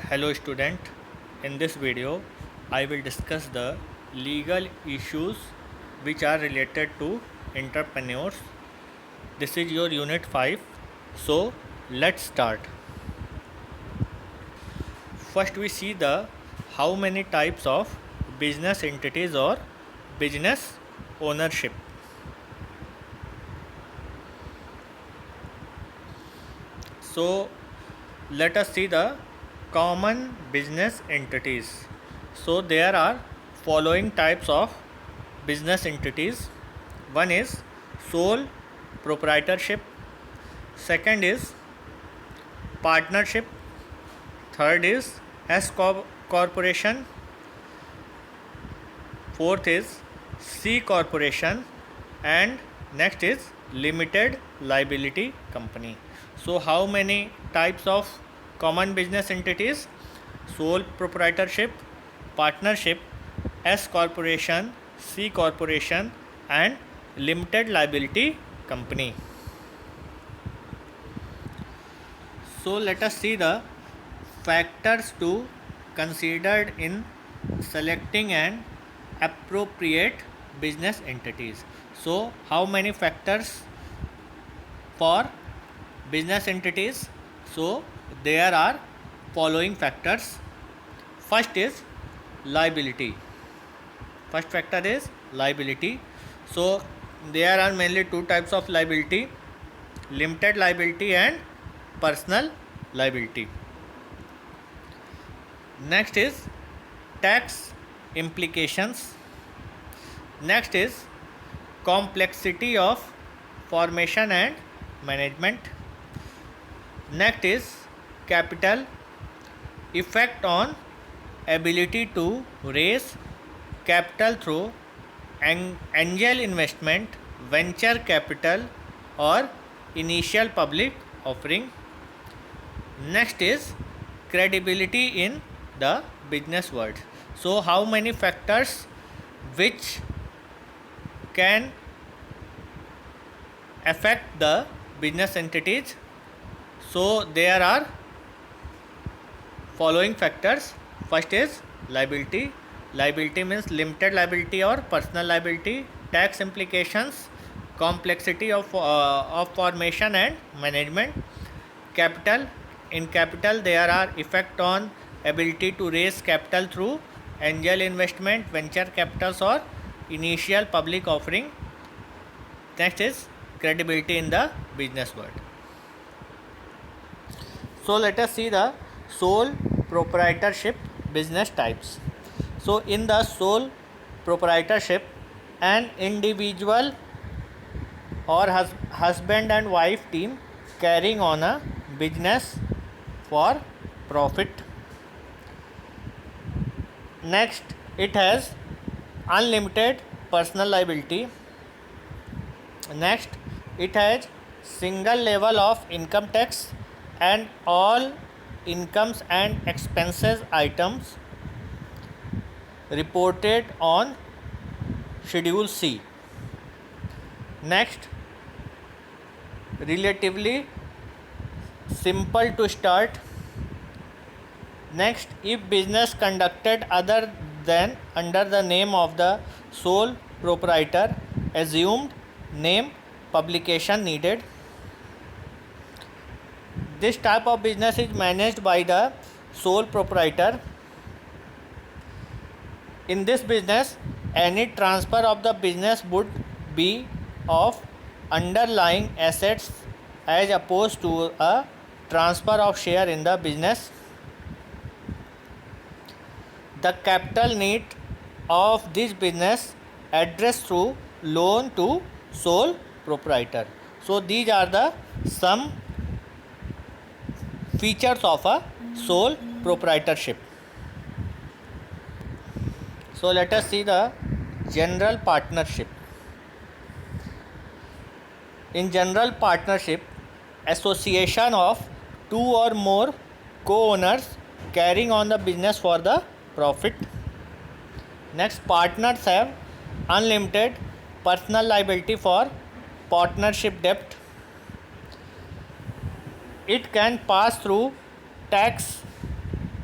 Hello student, in this video I will discuss the legal issues which are related to entrepreneurs. This is your unit 5. So let's start. First we see the how many types of business entities or business ownership. So let us see the common business entities. So there are following types of business entities. One is sole proprietorship, second is partnership, third is S corporation, fourth is C corporation, and next is limited liability company. So how many types of common business entities? Sole proprietorship, partnership, S corporation, C corporation, and limited liability company. So let us see the factors to considered in selecting an appropriate business entities. So how many factors for business entities? So there are following factors. First is liability. First factor is liability. So there are mainly two types of liability: limited liability and personal liability. Next is tax implications. Next is complexity of formation and management. Next is capital, effect on ability to raise capital through angel investment, venture capital, or initial public offering. Next is credibility in the business world. So how many factors which can affect the business entities? So there are following factors. First is liability. Liability means limited liability or personal liability. Tax implications, complexity of formation and management. Capital. In capital there are effect on ability to raise capital through angel investment, venture capitals, or initial public offering. Next is credibility in the business world. So let us see the sole proprietorship business types. So in the sole proprietorship, an individual or husband and wife team carrying on a business for profit. Next, it has unlimited personal liability. Next, it has single level of income tax and all incomes and expenses items reported on Schedule C. Next, relatively simple to start. Next, if business conducted other than under the name of the sole proprietor, assumed name publication needed. This type of business is managed by the sole proprietor. In this business, any transfer of the business would be of underlying assets as opposed to a transfer of share in the business. The capital need of this business addressed through loan to sole proprietor. So these are the some features of a sole proprietorship. So let us see the general partnership. In general partnership, association of two or more co-owners carrying on the business for the profit. Next, partners have unlimited personal liability for partnership debt. It can pass through tax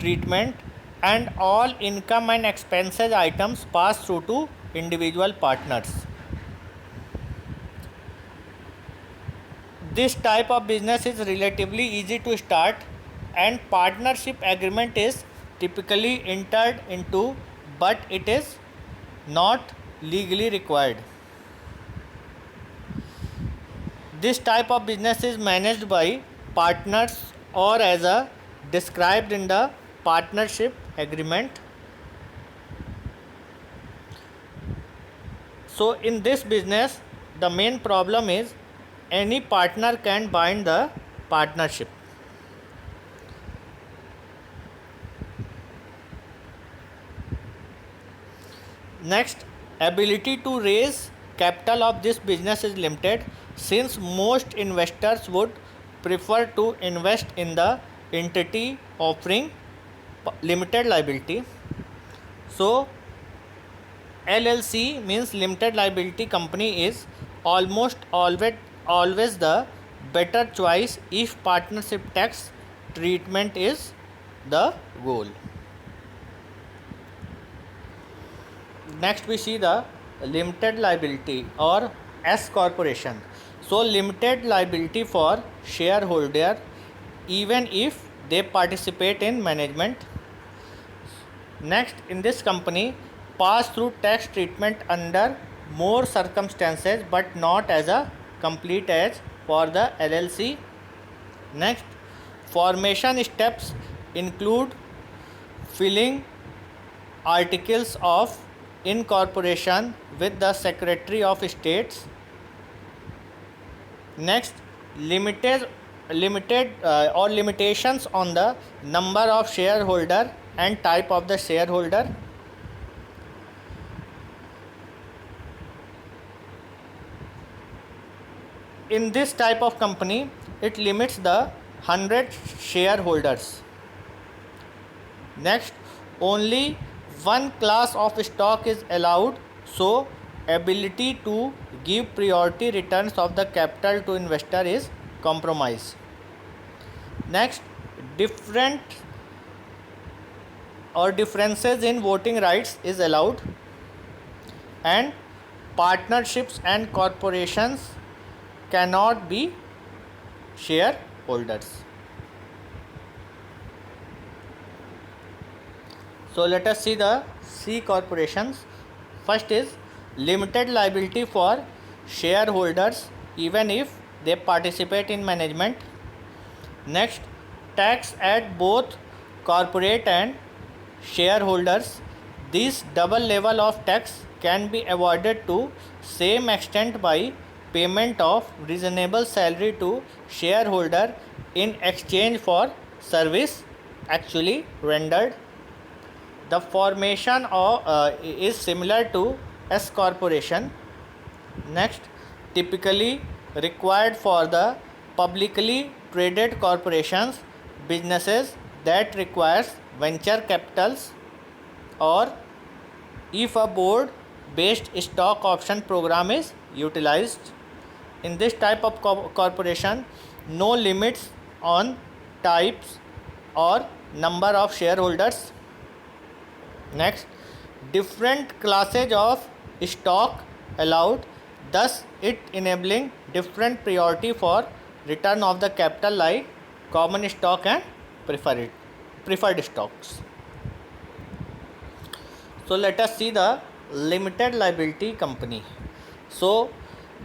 treatment, and all income and expenses items pass through to individual partners. This type of business is relatively easy to start, and partnership agreement is typically entered into, but it is not legally required. This type of business is managed by partners or as a described in the partnership agreement. So in this business, the main problem is any partner can bind the partnership. Next, ability to raise capital of this business is limited, since most investors would prefer to invest in the entity offering limited liability. So LLC means limited liability company is almost always the better choice if partnership tax treatment is the goal. Next we see the limited liability or S corporation. So limited liability for shareholder even if they participate in management. Next, in this company pass through tax treatment under more circumstances but not as a complete as for the LLC. Next, formation steps include filling articles of incorporation with the Secretary of States. Next, limited or limitations on the number of shareholder and type of the shareholder. In this type of company, it limits the 100 shareholders. Next, only one class of stock is allowed, so ability to give priority returns of the capital to investor is compromised. Next, different or differences in voting rights is allowed, and partnerships and corporations cannot be shareholders. So let us see the C corporations. First is limited liability for shareholders even if they participate in management. Next, tax at both corporate and shareholders. This double level of tax can be avoided to same extent by payment of reasonable salary to shareholder in exchange for service actually rendered. The formation is similar to S corporation. Next, typically required for the publicly traded corporations, businesses that requires venture capitals, or if a board based stock option program is utilized. In this type of corporation, no limits on types or number of shareholders. Next, different classes of stock allowed, thus it enabling different priority for return of the capital like common stock and preferred stocks. So let us see the limited liability company. So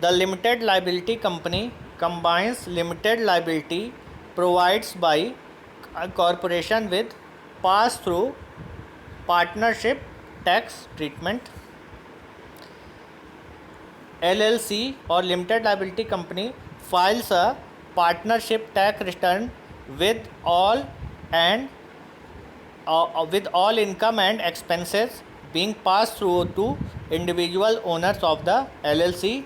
the limited liability company combines limited liability provides by a corporation with pass through partnership tax treatment. LLC or limited liability company files a partnership tax return with all income and expenses being passed through to individual owners of the LLC.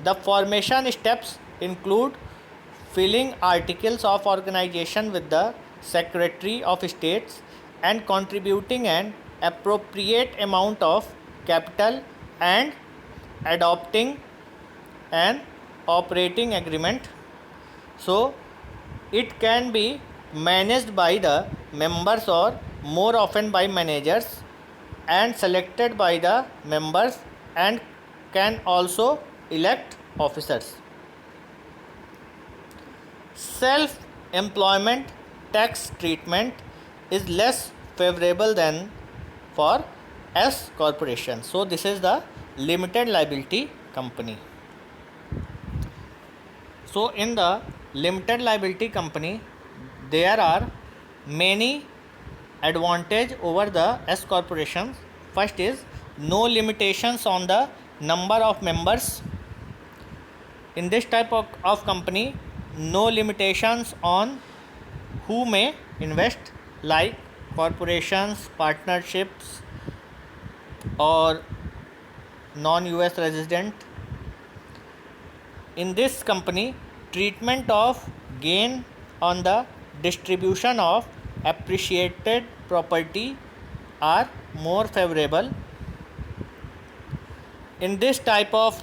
The formation steps include filling articles of organization with the Secretary of States and contributing an appropriate amount of capital and adopting an operating agreement. So it can be managed by the members or more often by managers and selected by the members and can also elect officers. Self-employment tax treatment is less favorable than for S corporation. So this is the limited liability company. So in the limited liability company there are many advantage over the S corporations. First is no limitations on the number of members. In this type of company, no limitations on who may invest, like corporations, partnerships, or non-US resident. In this company, treatment of gain on the distribution of appreciated property are more favorable. In this type of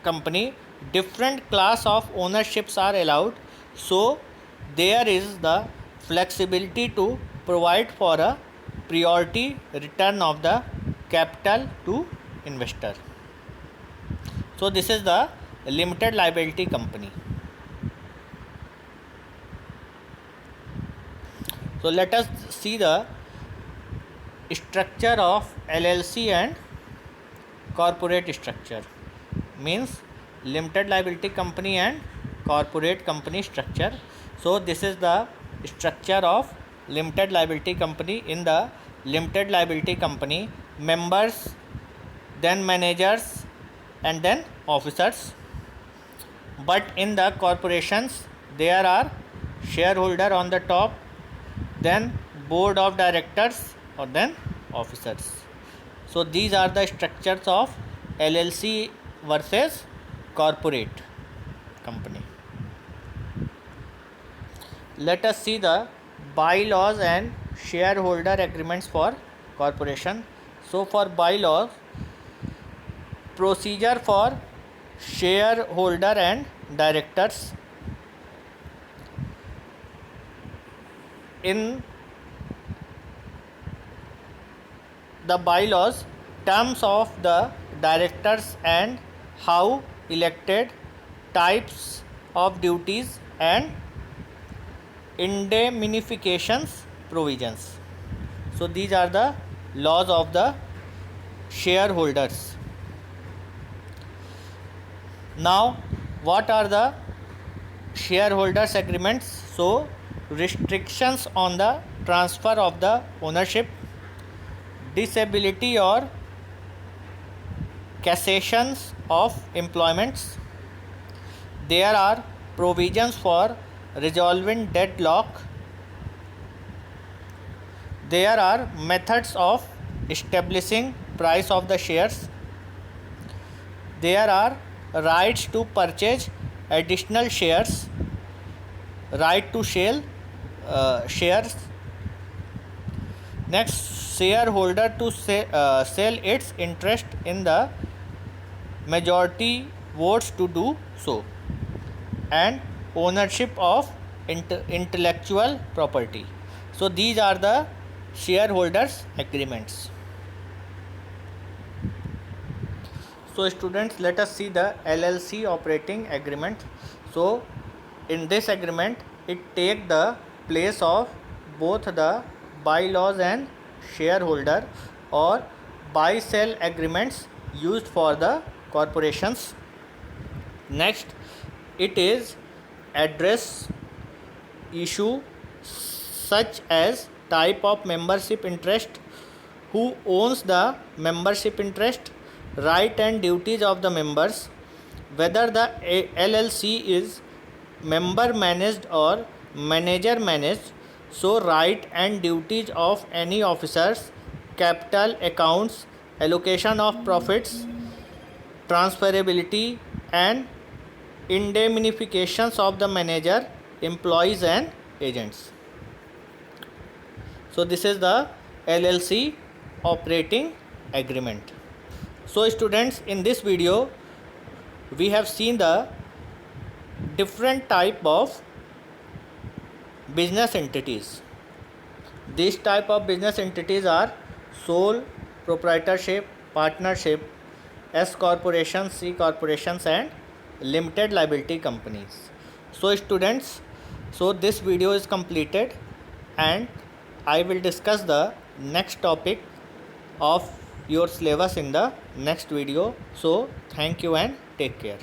company, different class of ownerships are allowed, so there is the flexibility to provide for a priority return of the capital to investor. So this is the limited liability company. So let us see the structure of LLC and corporate structure. Means limited liability company and corporate company structure. So this is the structure of limited liability company. In the limited liability company, members, then managers, and then officers. But in the corporations there are shareholder on the top, then board of directors, or then officers. So these are the structures of LLC versus corporate company. Let us see the bylaws and shareholder agreements for corporation. So for bylaws, procedure for shareholder and directors. In the bylaws, terms of the directors and how elected, types of duties, and indemnifications provisions. So these are the laws of the shareholders. Now what are the shareholders agreements? So restrictions on the transfer of the ownership, disability or cessations of employments. There are provisions for resolving deadlock. There are methods of establishing price of the shares. There are rights to purchase additional shares, right to sell shares. Next, shareholder to sell its interest in the majority votes to do so, and ownership of intellectual property. So these are the shareholders agreements. So students, let us see the LLC operating agreement. So in this agreement, it take the place of both the bylaws and shareholder or buy sell agreements used for the corporations. Next, it is address issue such as type of membership interest, who owns the membership interest, right and duties of the members, whether the LLC is member managed or manager managed, so right and duties of any officers, capital accounts, allocation of profits, transferability, and indemnifications of the manager, employees, and agents. So this is the LLC operating agreement. So students, in this video we have seen the different type of business entities. These type of business entities are sole proprietorship, partnership, S corporations, C corporations, and limited liability companies. So students, so this video is completed, and I will discuss the next topic of your syllabus in the next video. So thank you and take care.